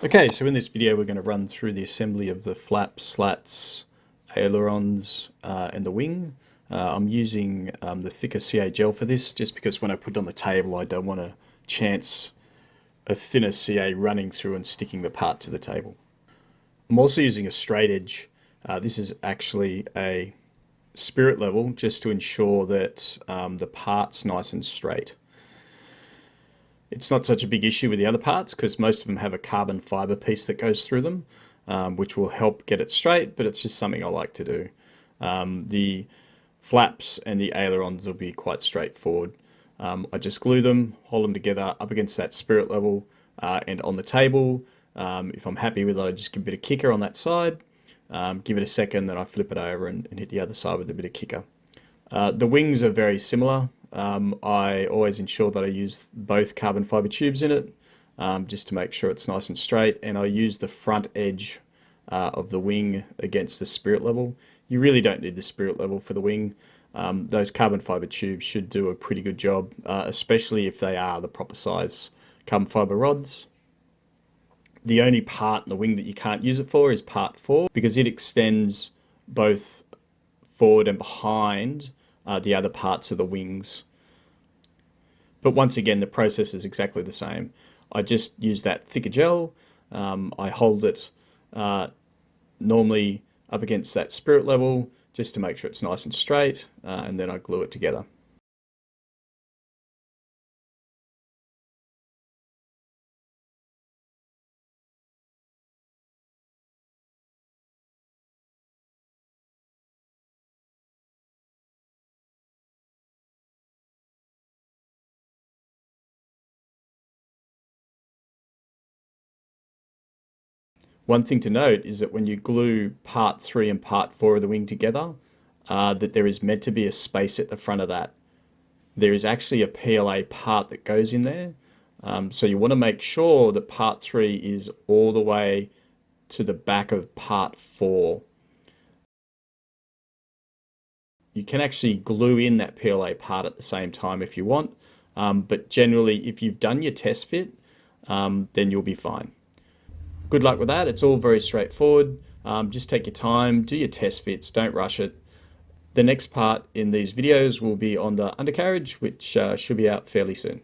Okay, so in this video we're going to run through the assembly of the flaps, slats, ailerons and the wing. I'm using the thicker CA gel for this just because when I put it on the table I don't want to chance a thinner CA running through and sticking the part to the table. I'm also using a straight edge. This is actually a spirit level just to ensure that the part's nice and straight. It's not such a big issue with the other parts because most of them have a carbon fiber piece that goes through them, which will help get it straight, but it's just something I like to do. The flaps and the ailerons will be quite straightforward. I just glue them, hold them together up against that spirit level and on the table. If I'm happy with it, I just give a bit of kicker on that side, give it a second, then I flip it over and hit the other side with a bit of kicker. The wings are very similar. I always ensure that I use both carbon fiber tubes in it, just to make sure it's nice and straight, and I use the front edge of the wing against the spirit level. You really don't need the spirit level for the wing. Those carbon fiber tubes should do a pretty good job, especially if they are the proper size carbon fiber rods. The only part in the wing that you can't use it for is part 4 because it extends both forward and behind the other parts of the wings. But once again, the process is exactly the same. I just use that thicker gel. I hold it normally up against that spirit level just to make sure it's nice and straight, and then I glue it together. One thing to note is that when you glue part 3 and part 4 of the wing together, that there is meant to be a space at the front of that. There is actually a PLA part that goes in there. So you want to make sure that part 3 is all the way to the back of part 4. You can actually glue in that PLA part at the same time if you want, but generally if you've done your test fit, then you'll be fine. Good luck with that. It's all very straightforward. Just take your time, do your test fits, don't rush it. The next part in these videos will be on the undercarriage, which should be out fairly soon.